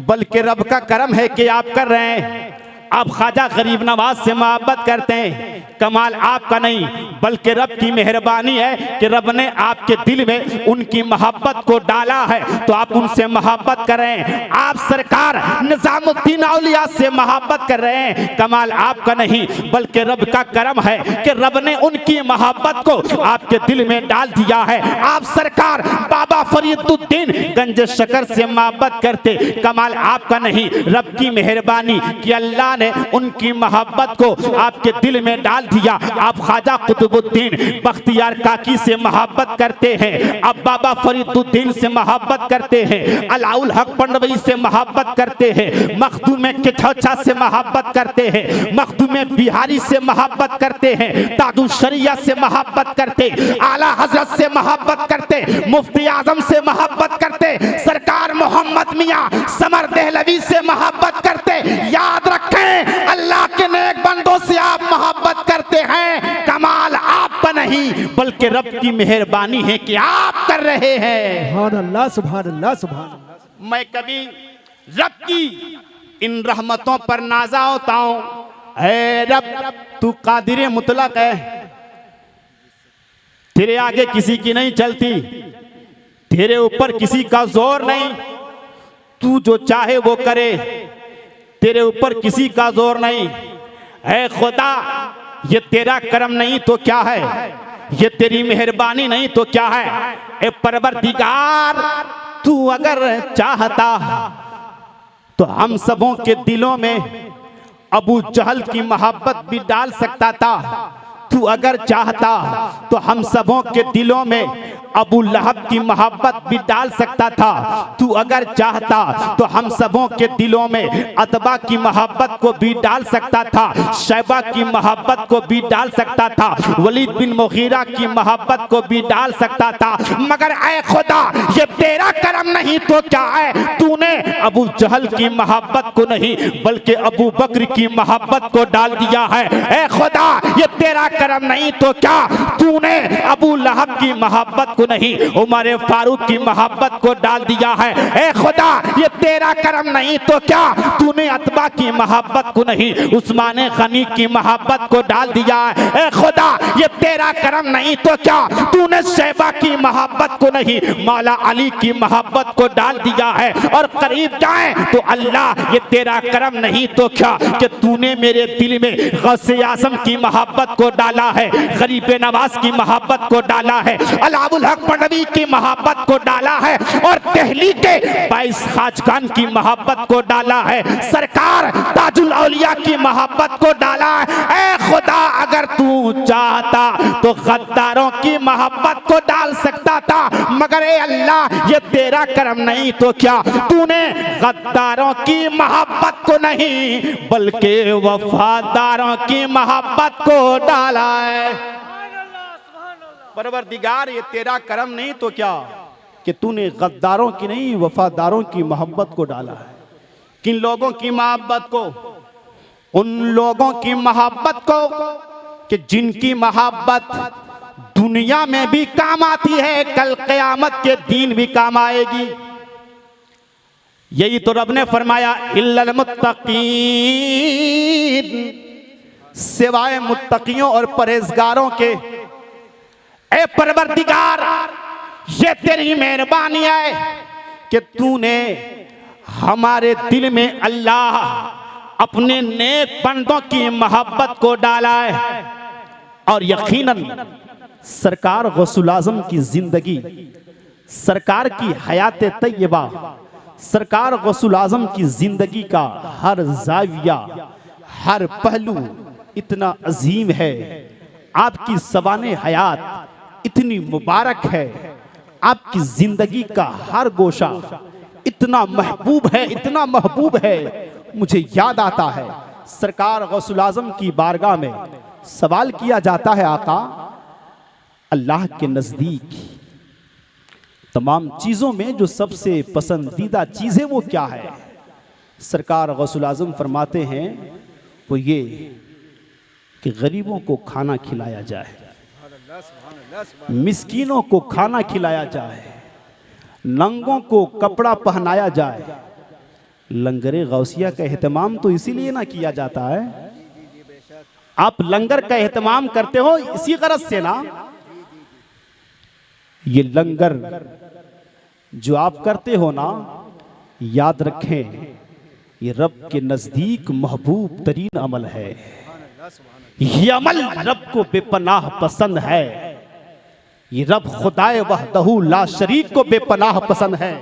बल्कि रब का करम है कि आप कर रहे हैं। आप ख्वाजा गरीब नवाज से मोहब्बत करते हैं, कमाल आपका नहीं बल्कि रब की मेहरबानी है कि रब ने आपके दिल में उनकी मोहब्बत को डाला है, तो आप उनसे मोहब्बत कर रहे हैं। आप सरकार निजामुद्दीन औलिया से मोहब्बत कर रहे हैं, कमाल आपका नहीं बल्कि रब का करम है कि रब ने उनकी मोहब्बत को आपके दिल में डाल दिया है। आप सरकार बाबा फरीदुद्दीन गंज शकर से मोहब्बत करते, कमाल आपका नहीं रब की मेहरबानी कि अल्लाह ने उनकी मोहब्बत को आपके दिल में डाल दिया। आप ख्वाजा कुतुबुद्दीन बख्तियार काकी से मोहब्बत करते हैं, आप बाबा फरीदुद्दीन से मोहब्बत करते हैं, अलाउल हक पंडवई से मोहब्बत करते हैं, मखदूम किठौछा से मोहब्बत करते हैं, मखदूम बिहारी से मोहब्बत करते हैं, ताजु शरिया से मोहब्बत करते, आला हजरत से मोहब्बत करते, मुफ्ती आजम से मोहब्बत करते, सरकार मोहम्मद मियां समर देहलवी से मोहब्बत करते। याद रखें अल्लाह के नेक बंदों से आप मोहब्बत करते हैं, कमाल आपका नहीं बल्कि रब की मेहरबानी है कि आप कर रहे हैं। सुभान अल्लाह, सुभान अल्लाह, सुभान अल्लाह। मैं कभी रब की इन रहमतों पर नाजा होता हूं, ऐ रब तू कादिर मुतलक है, तेरे आगे किसी की नहीं चलती, तेरे ऊपर किसी का जोर नहीं, तू जो चाहे वो करे, तेरे ऊपर किसी का जोर नहीं। ऐ खुदा ये तेरा करम नहीं तो क्या है, ये तेरी मेहरबानी नहीं तो क्या है। ए परवरदिगार तू अगर चाहता तो हम सबों के दिलों में अबू जहल की मोहब्बत भी डाल सकता था। तू अगर चाहता तो हम सबों के दिलों में अबू लहब की मोहब्बत भी डाल सकता था। तू अगर चाहता तो हम सबों के दिलों में अतबा की मोहब्बत को भी डाल सकता था, शैबा की मोहब्बत को भी डाल सकता था, वलीद बिन मुगीरा की मोहब्बत को भी डाल सकता था। मगर ऐ खुदा ये तेरा करम नहीं तो क्या है, तूने अबू जहल की मोहब्बत को नहीं बल्कि अबू बकर की मोहब्बत को डाल दिया है। ऐ खुदा ये तेरा करम नहीं तो क्या, तूने अबू लहब की मोहब्बत को नहीं उमर फारूक की मोहब्बत को डाल दिया है। ऐ खुदा ये तेरा करम नहीं तो क्या, तूने अतबा की मोहब्बत को नहीं उस्मान गनी की मोहब्बत को डाल दिया है। ऐ खुदा ये तेरा करम नहीं तो क्या, तूने शैबा की मोहब्बत को नहीं मौला अली की मोहब्बत को डाल दिया है। और करीब जाए तो अल्लाह ये तेरा करम नहीं तो क्या कि तूने मेरे दिल में गौसे आज़म की मोहब्बत को डाला है, गरीब नवाज की मोहब्बत को डाला है, अलाउल हक पटवी की मोहब्बत को डाला है और दिल्ली के 22 खाजगान की मोहब्बत को डाला है, सरकार ताजुल औलिया की मोहब्बत को डाला है। ऐ खुदा अगर तू चाहता तो गद्दारों की मोहब्बत को डाल सकता था, मगर ए अल्लाह ये तेरा करम नहीं तो क्या, तूने गद्दारों की मोहब्बत को नहीं बल्कि वफादारों की मोहब्बत को डाला है। परवरदिगार ये तेरा करम नहीं तो क्या कि तूने गद्दारों की नहीं वफादारों की मोहब्बत को डाला है। किन लोगों की मोहब्बत को, उन लोगों की मोहब्बत को कि जिनकी मोहब्बत दुनिया में भी काम आती है, कल क़यामत के दिन भी काम आएगी। यही तो रब ने फरमाया इल्लल मुत्तकीन, सिवाय मुत्तकियों और परहेजगारों के। ए परवरदिगार ये तेरी मेहरबानी है कि तूने हमारे दिल में अल्लाह अपने नेक बंदों की मोहब्बत को डाला है। और यकीनन सरकार गौसुल आज़म की जिंदगी, सरकार की हयात तैयबा, सरकार गौसुल आज़म की जिंदगी का हर जाविया, हर पहलू इतना अजीम है। आपकी सवाने हयात इतनी मुबारक है, आपकी जिंदगी का हर गोशा इतना महबूब है, इतना महबूब है। मुझे याद आता है सरकार गौसुल आज़म की बारगाह में सवाल किया जाता है, आका अल्लाह के नज़दीक तमाम चीज़ों में जो सबसे पसंदीदा चीज़ है वो क्या है। सरकार गौसुल आज़म फरमाते हैं वो ये कि गरीबों को खाना खिलाया जाए, मिस्कीनों को खाना खिलाया जाए, नंगों को कपड़ा पहनाया जाए। लंगरे गौसिया का एहतमाम तो इसीलिए ना किया जाता है। आप लंगर का एहतमाम करते हो इसी गरज से ना। ये लंगर जो आप करते हो ना, याद रखें ये रब के नजदीक महबूब तरीन अमल है। ये अमल रब को बेपनाह पसंद है। ये रब खुदाए वहदहू ला शरीक को बेपनाह पसंद है।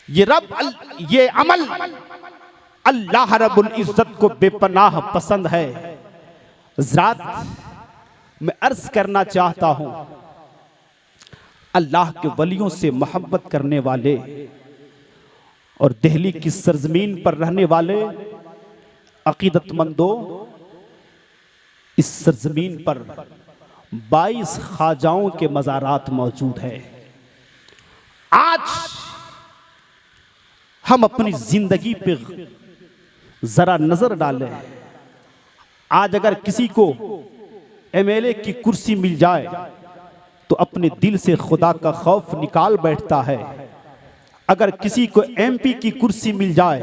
ये अमल अल्लाह रब्बुल इज्जत को बेपनाह पसंद है। ज़रात मैं अर्ज करना चाहता हूं, अल्लाह के वलियों से मोहब्बत करने वाले और दिल्ली की सरजमीन पर रहने वाले अकीदतमंदों, इस सरजमीन पर 22 ख्वाजाओं के मज़ारात मौजूद है। आज हम अपनी जिंदगी पे जरा नजर डालें। आज अगर किसी को एमएलए की कुर्सी मिल जाए तो अपने दिल से खुदा का खौफ निकाल बैठता है। अगर किसी को एमपी की कुर्सी मिल जाए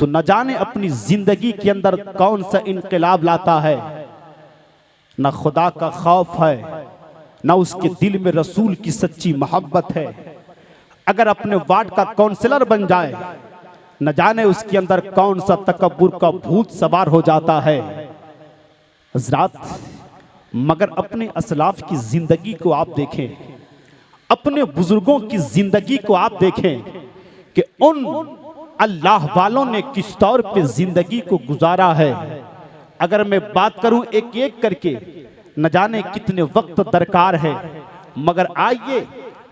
तो न जाने अपनी जिंदगी के अंदर कौन सा इनकलाब लाता है। न खुदा का खौफ है, न उसके दिल में रसूल की सच्ची मोहब्बत है। अगर अपने वार्ड का काउंसलर बन जाए, न जाने उसके अंदर कौन सा तकब्बुर का भूत सवार हो जाता है। हज़रात, मगर अपने असलाफ की जिंदगी को आप देखें, अपने बुजुर्गों की जिंदगी को आप देखें कि उन अल्लाह वालों ने किस तौर पे जिंदगी को गुजारा है। अगर मैं बात करूं एक एक करके, न जाने कितने वक्त दरकार है, मगर आइए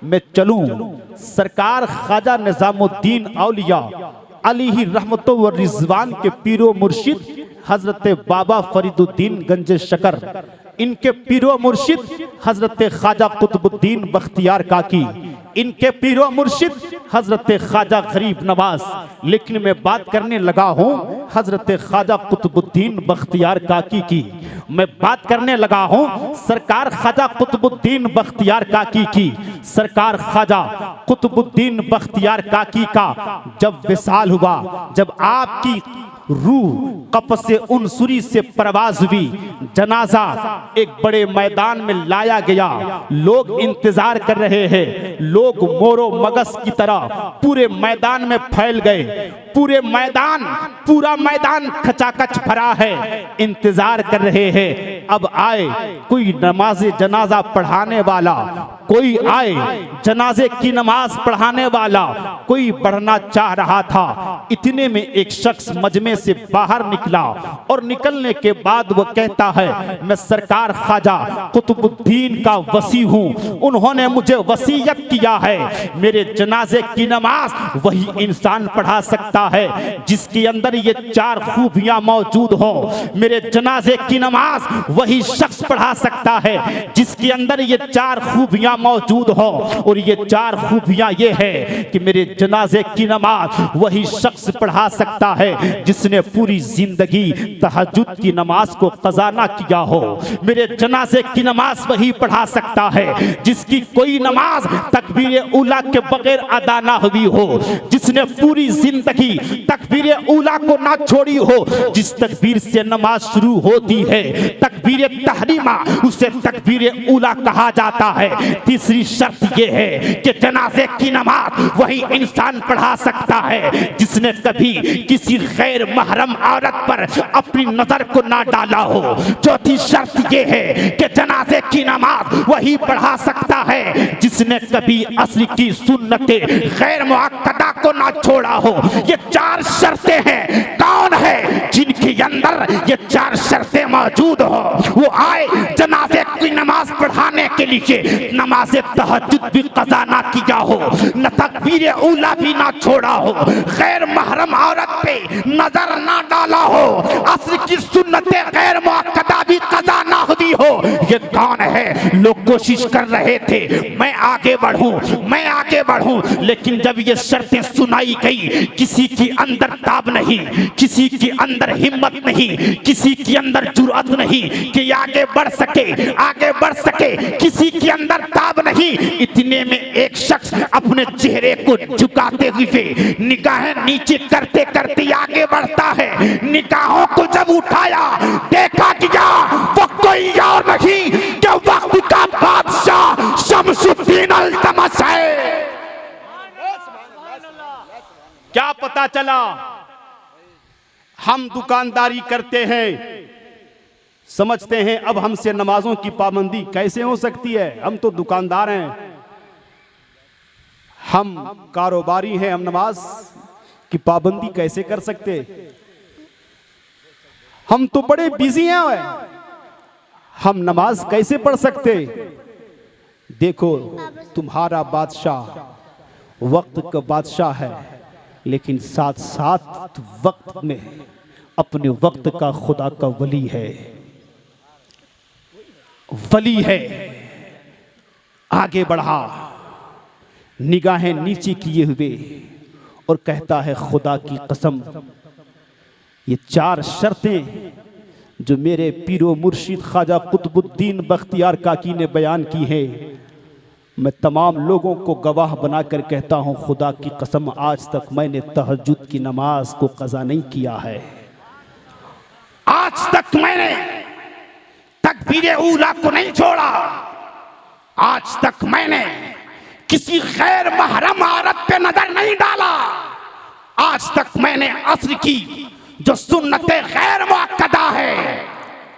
मैं चलूं सरकार ख्वाजा निजामुद्दीन औलिया अलैहि रहमतो व रिजवान के पीरो मुर्शिद हजरत बाबा फरीदुद्दीन गंज शकर, इनके पीरो मुर्शिद हजरत ख्वाजा कुतुबुद्दीन बख्तियार काकी, इनके पीरो मुर्शिद हजरत ख्वाजा गरीब नवाज। लेकिन मैं बात करने लगा हूँ हजरत ख्वाजा कुतुबुद्दीन बख्तियार काकी की। मैं बात करने लगा हूँ सरकार ख्वाजा कुतुबुद्दीन बख्तियार काकी की। सरकार ख्वाजा कुतुबुद्दीन बख्तियार काकी का जब विसाल हुआ, जब आपकी रूह कब्र से उनसुरी से परवाज हुई, जनाजा एक बड़े मैदान में लाया गया। लोग इंतजार कर रहे हैं, लोग मोरो मगस की तरह पूरे मैदान में फैल गए। पूरा मैदान खचाखच भरा है, इंतजार कर रहे हैं अब आए कोई नमाज जनाजा पढ़ाने वाला, कोई आए जनाजे की नमाज पढ़ाने वाला, कोई बढ़ना चाह रहा था। इतने में एक शख्स मजमे से बाहर निकला और निकलने के बाद वो कहता है, मैं सरकार ख्वाजा कुतुबुद्दीन का वसी हूँ, उन्होंने मुझे वसीयत किया है मेरे जनाजे की नमाज वही इंसान पढ़ा सकता है जिसके अंदर ये चार खूबियां मौजूद हो। मेरे जनाजे की नमाज वही शख्स पढ़ा सकता है जिसके अंदर ये चार खूबियां मौजूद हो, और ये चार खूबियां ये है कि मेरे जनाजे की नमाज वही शख्स पढ़ा सकता है जिसने पूरी जिंदगी तहज्जुद की नमाज को क़ज़ा ना किया हो। मेरे जनाजे की नमाज वही पढ़ा सकता है जिसकी कोई नमाज तकबीर उला के बगैर अदा ना हुई हो, जिसने पूरी जिंदगी तकबीर उला को ना छोड़ी हो। जिस तकबीर से नमाज शुरू होती है तकबीर तहरीमा, उसे तकबीर उला कहा जाता है। तीसरी शर्त यह है कि जनाजे की नमाज वही इंसान पढ़ा सकता है जिसने कभी किसी गैर महरम औरत पर अपनी नजर को ना डाला हो। चौथी शर्त यह है कि जनाजे की नमाज वही पढ़ा सकता है जिसने कभी असर की सुन्नते गैर मुअक्कदा को ना छोड़ा हो। ये चार शर्तें हैं। कौन है जिनके अंदर ये चार शर्तें मौजूद हो, वो आए जनाजे की नमाज पढ़ाने के लिए, नमाज तहज्जुद भी क़ज़ा ना किया हो, न तकबीर उला भी ना छोड़ा हो, गैर महरम औरत पे नजर ना डाला हो, असर की सुन्नतें गैर मुअक्कदा भी क़ज़ा ना हुई हो। ये कौन है? लोग कोशिश कर रहे थे मैं आगे बढ़ूं, लेकिन जब ये शर्तें सुनाई गई, किसी के अंदर ताब नहीं, किसी के अंदर हिम्मत नहीं, किसी के अंदर जुर्अत नहीं कि आगे बढ़ सके, किसी के अंदर ताब नहीं। इतने में एक शख्स अपने चेहरे को झुकाते हुए निगाहें नीचे करते करते आगे बढ़ता है। निगाहों को जब उठाया, देखा गया वो कोई और नहीं कि वक्त का बादशाह शमसुद्दीन अल्तमस है। क्या पता चला? हम दुकानदारी करते हैं, समझते हैं अब हमसे नमाजों की पाबंदी कैसे हो सकती है, हम तो दुकानदार हैं, हम कारोबारी हैं, हम नमाज की पाबंदी कैसे कर सकते, हम तो बड़े बिजी हैं, हम नमाज कैसे पढ़ सकते। देखो, तुम्हारा बादशाह वक्त का बादशाह है, लेकिन साथ साथ वक्त में अपने वक्त का खुदा का वली है। आगे बढ़ा, निगाहें नीचे किए हुए, और कहता है खुदा की कसम, ये चार शर्तें जो मेरे पीरो मुर्शिद ख्वाजा कुतुबुद्दीन बख्तियार काकी ने बयान की है, मैं तमाम लोगों को गवाह बनाकर कहता हूँ, खुदा की कसम आज तक मैंने तहज्जुद की नमाज को क़ज़ा नहीं किया है, आज तक मैंने तकबीर उला को नहीं छोड़ा, आज तक मैंने किसी गैर महरम औरत पे नजर नहीं डाला। आज तक मैंने असर की जो सुन्नतें गैर मुअक्कदा है,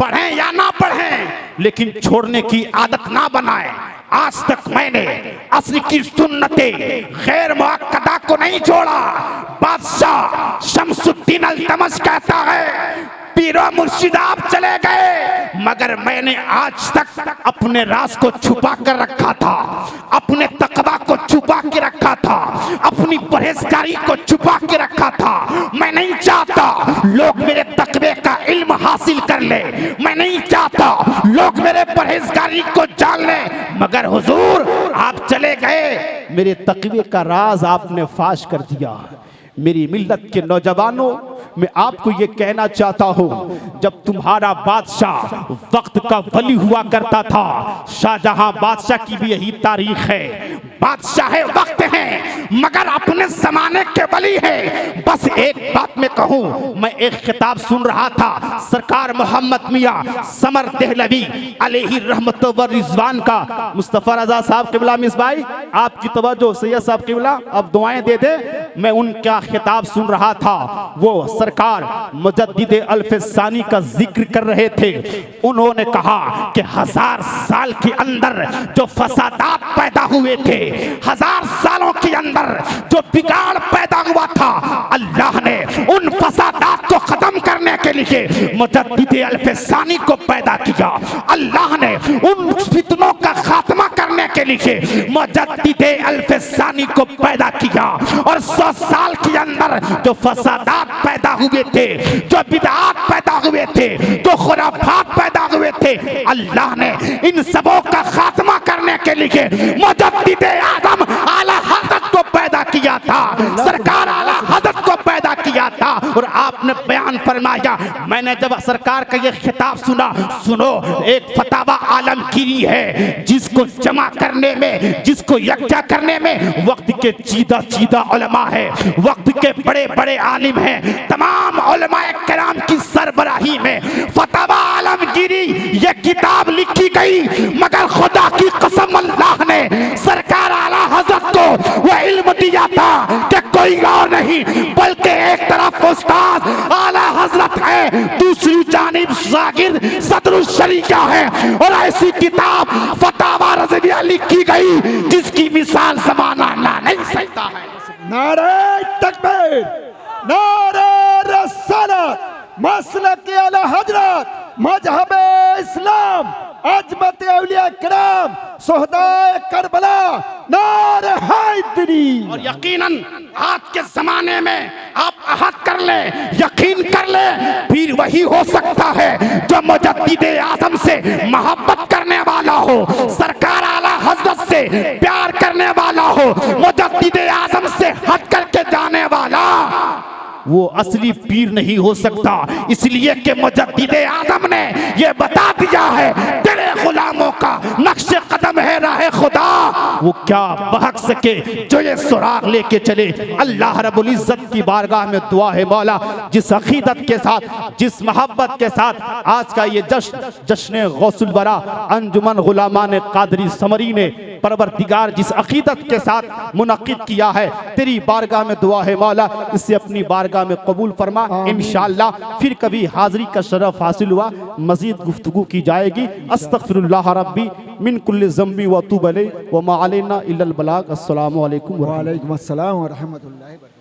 पढ़ें या ना पढ़ें लेकिन छोड़ने की आदत ना बनाएं। आज तक मैंने असर की सुन्नतें गैर मुअक्कदा को नहीं छोड़ा। बादशाह शमसुद्दीन अल्तमश कहता है, पीरो मुर्शिद आप चले गए मगर मैंने आज तक अपने राज को छुपा कर रखा था, अपने तकवा को छुपा के रखा था, अपनी परहेजगारी को छुपा के रखा था। मैं नहीं चाहता लोग मेरे तकवे का इल्म हासिल कर ले, मैं नहीं चाहता लोग मेरे परहेजगारी को जान ले, मगर हुजूर आप चले गए, मेरे तकवे का राज आपने फाश कर दिया। मेरी मिल्लत के नौजवानों, मैं आपको ये कहना चाहता हूँ, जब तुम्हारा बादशाह वक्त का वली हुआ करता था, शाहजहां बादशाह की भी यही तारीख है। बादशाह वक्त हैं मगर अपने जमाने के वली है। बस एक बात मैं कहूँ, मैं एक खिताब सुन रहा था सरकार मोहम्मद मियां समर देहलवी अलैहि रहमत व रिजवान का। मुस्तफ़ा रजा साहब किबला मिसबाई, आपकी तवज्जो सैयद साहब किबला, अब दुआएं दे दे। मैं उनका खिताब सुन रहा था, वो सरकार मुजद्दिद अल्फसानी का जिक्र कर रहे थे। उन्होंने कहा कि 1000 साल के अंदर जो फसादात पैदा हुए थे, 1000 सालों के अंदर जो बिगाड़ पैदा हुआ था, अल्लाह ने उन फसादात को खत्म करने के लिए मुजद्दिद अल्फसानी को पैदा किया। अल्लाह ने उन फितनों का खात्मा करने के लिए मुजद्दिद अल्फसानी को पैदा किया। और 100 साल के अंदर जो फसादात पैदा हुए थे, जो बिदआत पैदा हुए थे, जो खुराफात पैदा हुए थे, अल्लाह ने इन सबों का खात्मा करने के लिए मुजद्दिद आज़म आला हज़रत को पैदा किया था, सरकार आला हज़रत को पैदा किया था। और आपने बयान फरमाया, मैंने जब सरकार का ये खिताब सुना, सुनो, एक फतावा आलमगीरी है जिसको जमा करने में, जिसको यकजा करने में वक्त के चीदा उलमा है, वक्त के बड़े बड़े आलिम हैं, तमाम उलमाए किराम की सरबराही में फतावा आलमगीरी ये किताब लिखी गई। मगर खुदा की कसम अल्लाह ने सरकार आला हज़रत को वह इल्म दिया था कि कोई और नहीं बल्कि एक तरफ उस्ताद आला हज़रत है, दूसरी जानिब शागिर्द सदरुल शरीका है। और ऐसी किताब फतावा रज़विया लिखी गई जिसकी मिसाल ज़माना ना नहीं सकता है। नारे तकबीर, नारे रसालत, मसलक आला हजरत, मजहब इस्लाम, अजमत औलिया किराम, सुहदाए करबला, नारे हैदरी। और यकीनन आज के जमाने में आप अहद कर ले, यकीन कर ले, फिर वही हो सकता है जो मुजद्दिद आज़म से मोहब्बत करने वाला हो, सरकार आला हज़रत से प्यार करने वाला हो, मुजद्दिद आज़म से हट करके जाने वाला वो असली पीर नहीं हो सकता। इसलिए कि मुजद्दिद आज़म ने ये बता दिया है, तेरे गुलामों का नक्शे कदम है राह खुदा, वो क्या बहक सके जो ये सुराग लेके चले। अल्लाह रब्बुल इज्जत की बारगाह में दुआ है, मौला जिस अकीदत के साथ, जिस मोहब्बत के साथ आज का ये जश्न गौसुल वरा अंजुमन गुलामान कादरी समरी ने परवरदिगार जिस अकीदत के साथ मुनक्किद किया है, तेरी बारगाह में दुआ है मौला इससे अपनी बारगाह में कबूल फरमा। इंशाअल्लाह फिर कभी हाज़री का शरफ हासिल हुआ, मज़ीद गुफ्तगू की जाएगी। अस्तग़फिरुल्लाह रब्बी मिन कुल्लि ज़म्बी व अतूबु अलैहि व मा अलैना इल्लल बलाग। अस्सलामु अलैकुम वालेकुम अस्सलाम व रहमतुल्लाहि व बरकातहू।